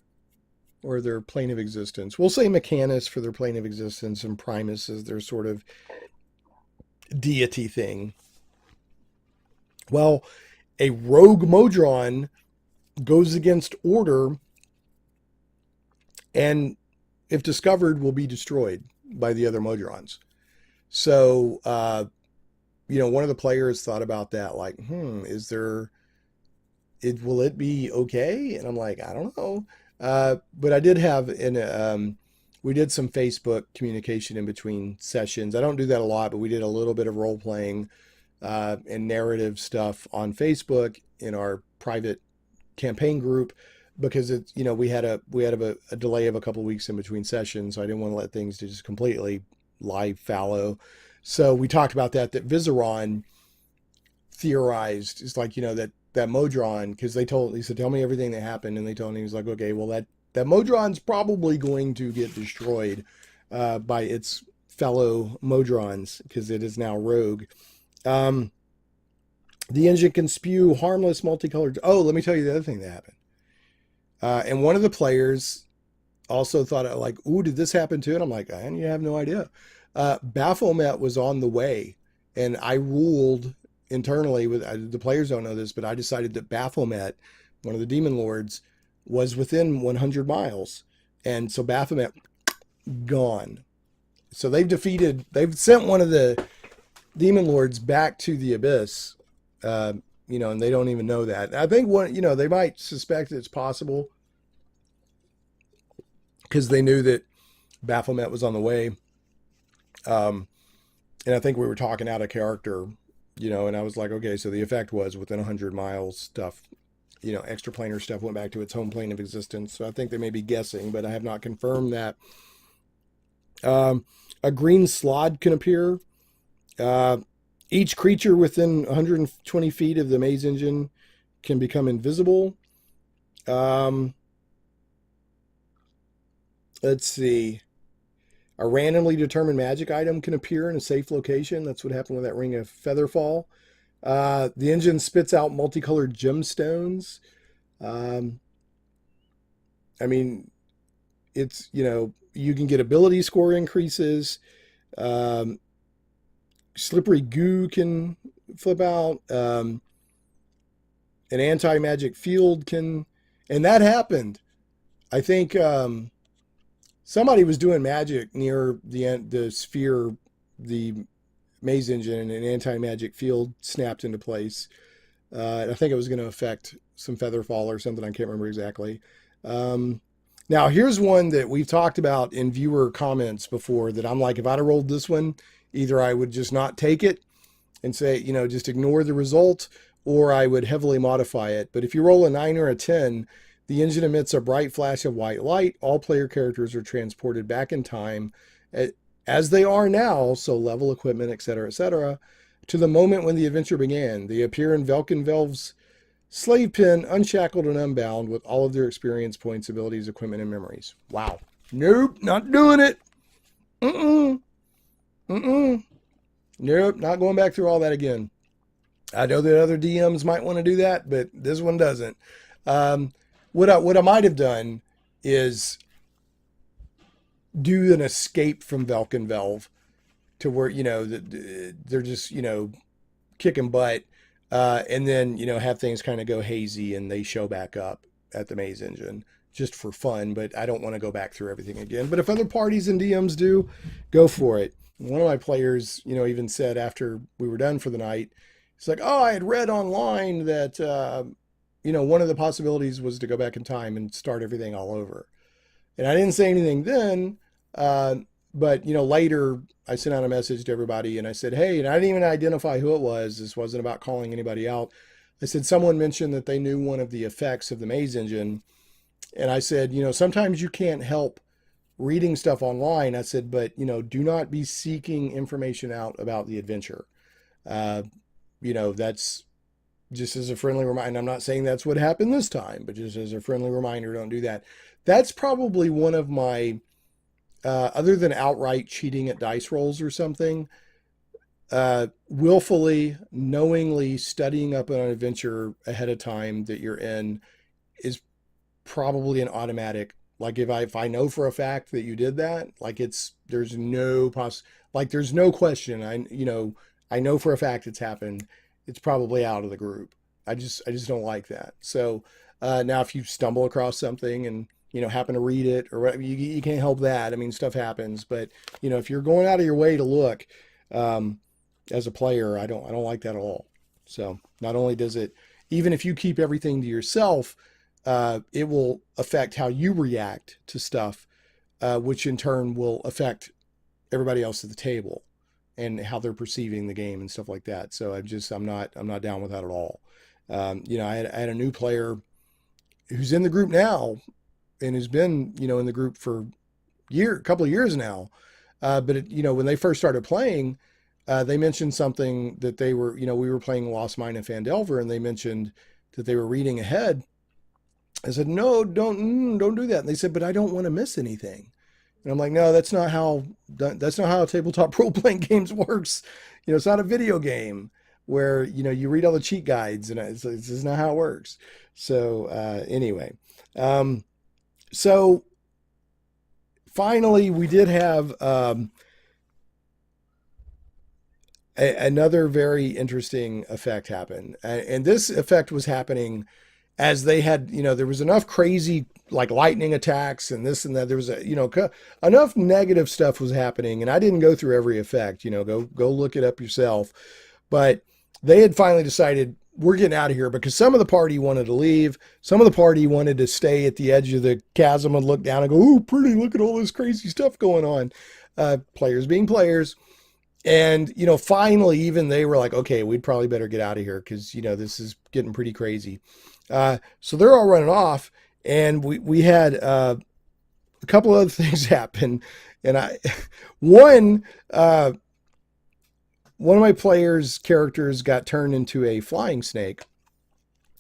Speaker 1: Or their plane of existence? We'll say Mechanus for their plane of existence, and Primus is their sort of deity thing. Well, a rogue Modron goes against order, and if discovered, will be destroyed by the other Modrons. So, one of the players thought about that, like, is there, will it be okay? And I'm like, I don't know. But I did have we did some Facebook communication in between sessions. I don't do that a lot, but we did a little bit of role playing and narrative stuff on Facebook in our private campaign group because it's, we had a delay of a couple of weeks in between sessions. So I didn't want to let things just completely lie fallow. So we talked about that Viseron theorized. It's like, that Modron, because he said, tell me everything that happened. And they told him, he was like, okay, well, that Modron's probably going to get destroyed by its fellow Modrons because it is now rogue. The engine can spew harmless multicolored. Oh, let me tell you the other thing that happened. And one of the players also thought, like, ooh, did this happen too? And I'm like, you have no idea. Baphomet was on the way, and I ruled internally with the players don't know this, but I decided that Baphomet, one of the demon lords, was within 100 miles, and so Baphomet gone. So they've sent one of the demon lords back to the abyss, and they don't even know that. I think they might suspect it's possible because they knew that Baphomet was on the way. And I think we were talking out of character. And I was like, okay, so the effect was within 100 miles stuff, extraplanar stuff went back to its home plane of existence. So I think they may be guessing, but I have not confirmed that. A green slod can appear. Each creature within 120 feet of the maze engine can become invisible. Let's see. A randomly determined magic item can appear in a safe location. That's what happened with that Ring of Featherfall. The engine spits out multicolored gemstones. It's, you can get ability score increases. Slippery goo can flip out. An anti-magic field can... And that happened. I think... somebody was doing magic near the sphere, the maze engine, and an anti-magic field snapped into place. I think it was going to affect some Featherfall or something. I can't remember exactly. Now, here's one that we've talked about in viewer comments before that I'm like, if I'd have rolled this one, either I would just not take it and say, just ignore the result, or I would heavily modify it. But if you roll a 9 or a 10, the engine emits a bright flash of white light. All player characters are transported back in time as they are now, so level, equipment, etc., to the moment when the adventure began. They appear in Velkenvelv's slave pen, unshackled and unbound, with all of their experience points, abilities, equipment, and memories. Wow. Nope, not doing it. Mm-mm. Mm-mm. Nope, not going back through all that again. I know that other DMs might want to do that, but this one doesn't. Um, what I might have done is do an escape from Velkenvelv to where, they're just, kicking butt, and then, have things kind of go hazy and they show back up at the Maze Engine just for fun. But I don't want to go back through everything again. But if other parties and DMs do, go for it. One of my players, even said after we were done for the night, it's like, oh, I had read online that, one of the possibilities was to go back in time and start everything all over. And I didn't say anything then, uh, but later I sent out a message to everybody and I said, hey, and I didn't even identify who it was. This wasn't about calling anybody out. I said, someone mentioned that they knew one of the effects of the Maze Engine. And I said, sometimes you can't help reading stuff online. I said, but, do not be seeking information out about the adventure. Uh, that's just as a friendly reminder. I'm not saying that's what happened this time, but just as a friendly reminder, don't do that. That's probably one of my, other than outright cheating at dice rolls or something, willfully, knowingly studying up on an adventure ahead of time that you're in is probably an automatic. Like if I know for a fact that you did that, like there's no there's no question. I know for a fact it's happened. It's probably out of the group. I just don't like that. So now if you stumble across something and happen to read it or whatever, you can't help that. I mean, stuff happens, but if you're going out of your way to look, as a player, I don't like that at all. So not only does it, even if you keep everything to yourself, it will affect how you react to stuff, which in turn will affect everybody else at the table and how they're perceiving the game and stuff like that. So I'm not down with that at all. I had a new player who's in the group now and has been, in the group for a couple of years now. But when they first started playing, they mentioned something that they were, we were playing Lost Mine and Phandelver, and they mentioned that they were reading ahead. I said, no, don't do that. And they said, but I don't want to miss anything. And I'm like, no, that's not how tabletop role-playing games works. It's not a video game where, you read all the cheat guides, and it's just not how it works. So anyway, so finally we did have another very interesting effect happen. And this effect was happening as they had, there was enough crazy like lightning attacks and this and that. There was enough negative stuff was happening, and I didn't go through every effect. Go look it up yourself. But they had finally decided we're getting out of here because some of the party wanted to leave, some of the party wanted to stay at the edge of the chasm and look down and go, "Ooh, pretty! Look at all this crazy stuff going on." Players being players. And, finally, even they were like, okay, we'd probably better get out of here because, this is getting pretty crazy. So they're all running off, and we had a couple other things happen. And one of my players' characters got turned into a flying snake,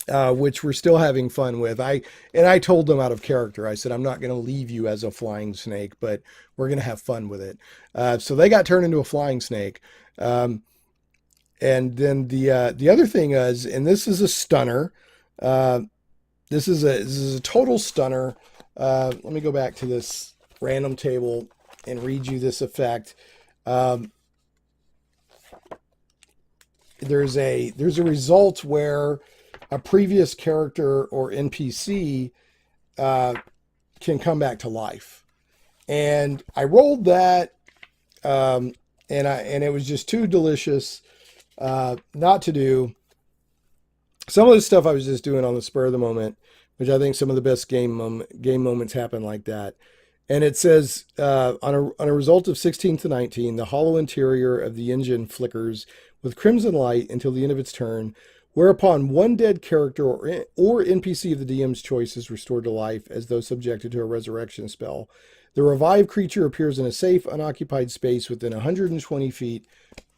Speaker 1: which we're still having fun with. I told them out of character, I said, I'm not going to leave you as a flying snake, but we're going to have fun with it. So they got turned into a flying snake. And then the other thing is, and this is a stunner. This is a total stunner. Let me go back to this random table and read you this effect. There's a result where a previous character or NPC can come back to life. And I rolled that, and it was just too delicious not to do. Some of the stuff I was just doing on the spur of the moment, which I think some of the best game moments happen like that. And it says, on a result of 16 to 19, the hollow interior of the engine flickers with crimson light until the end of its turn, whereupon one dead character or NPC of the DM's choice is restored to life as though subjected to a resurrection spell. The revived creature appears in a safe, unoccupied space within 120 feet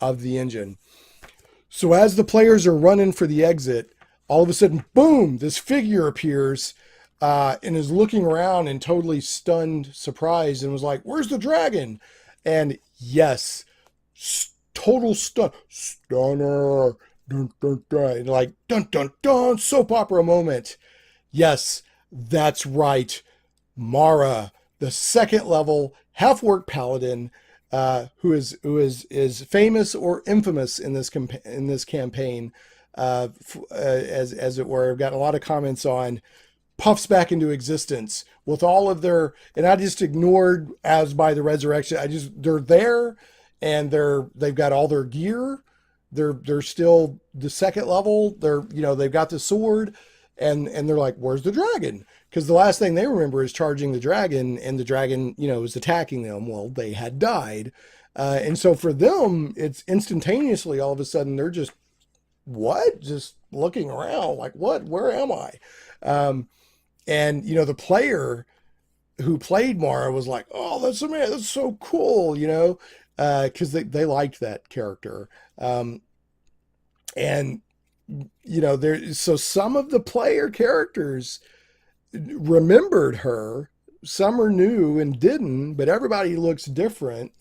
Speaker 1: of the engine. So as the players are running for the exit, all of a sudden, boom, this figure appears and is looking around in totally stunned surprise and was like, "Where's the dragon?" And yes, total stunner, dun, dun, dun, and like dun dun dun, soap opera moment. Yes, that's right, Mara, the second level half-orc paladin, who is famous or infamous in this campaign, as it were. I've gotten a lot of comments on puffs back into existence with all of their, and I just ignored as by the resurrection. They're there, and they've got all their gear. They're still the second level. They've got the sword, and they're like, "Where's the dragon?" Because the last thing they remember is charging the dragon, and the dragon, is attacking them. Well, they had died. And so for them, it's instantaneously, all of a sudden, they're just, what? Just looking around like, what? Where am I? And, the player who played Mara was like, "Oh, that's so cool," because they liked that character. And, so some of the player characters remembered her, some are new and didn't, but everybody looks different,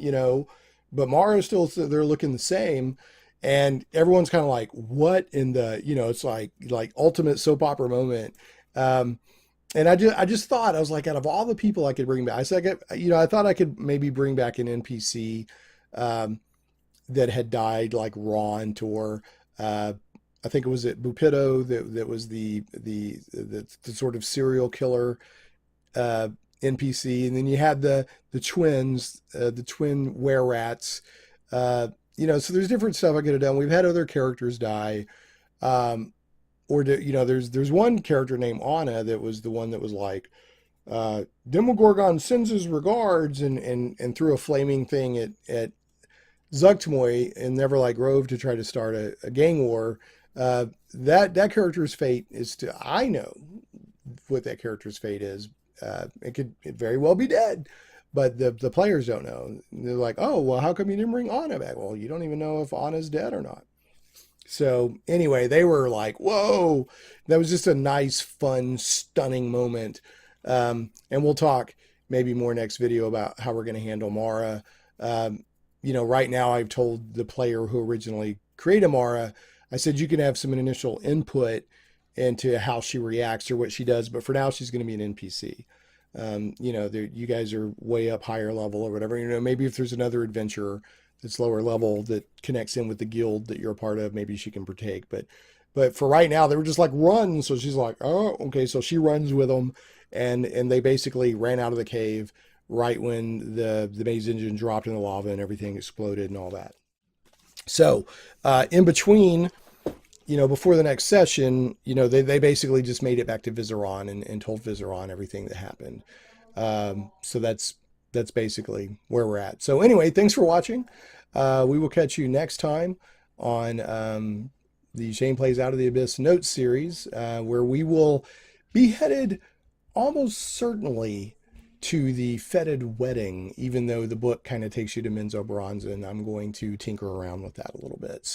Speaker 1: but Mara's still, they're looking the same, and everyone's kind of like, what in the, it's like ultimate soap opera moment. And I just thought, I was like, out of all the people I could bring back, I thought I could maybe bring back an NPC that had died, like Ron Tor. I think it was at Bupito that was the sort of serial killer NPC, and then you had the twins, the twin were-rats. So there's different stuff I could have done. We've had other characters die, there's one character named Anna that was the one that was like, Demogorgon sends his regards, and threw a flaming thing at Zugtmoy in Neverlight Grove to try to start a gang war. That character's fate is I know what that character's fate is. It could very well be dead, but the players don't know. They're like, "Oh, well, how come you didn't bring Anna back?" Well, you don't even know if Anna's dead or not. So anyway, they were like, "Whoa," that was just a nice, fun, stunning moment. And we'll talk maybe more next video about how we're going to handle Mara. Right now I've told the player who originally created Mara, I said, you can have some initial input into how she reacts or what she does, but for now she's going to be an NPC. You guys are way up higher level or whatever, maybe if there's another adventurer that's lower level that connects in with the guild that you're a part of, maybe she can partake. But for right now, they were just like, run. So she's like, "Oh, okay." So she runs with them, and they basically ran out of the cave right when the maze engine dropped in the lava and everything exploded and all that. So in between, before the next session, they basically just made it back to Vizeron and told Vizeron everything that happened. So that's basically where we're at. So anyway, thanks for watching. We will catch you next time on the Shane Plays Out of the Abyss Notes series, where we will be headed almost certainly to the Fetid Wedding, even though the book kind of takes you to Menzoberranzan. I'm going to tinker around with that a little bit.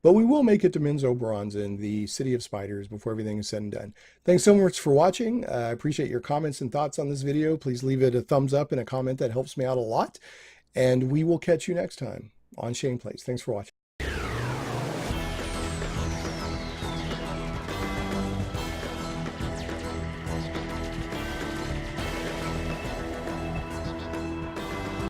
Speaker 1: But we will make it to Menzoberranzan, the City of Spiders, before everything is said and done. Thanks so much for watching. I appreciate your comments and thoughts on this video. Please leave it a thumbs up and a comment. That helps me out a lot. And we will catch you next time on Shane Plays. Thanks for watching.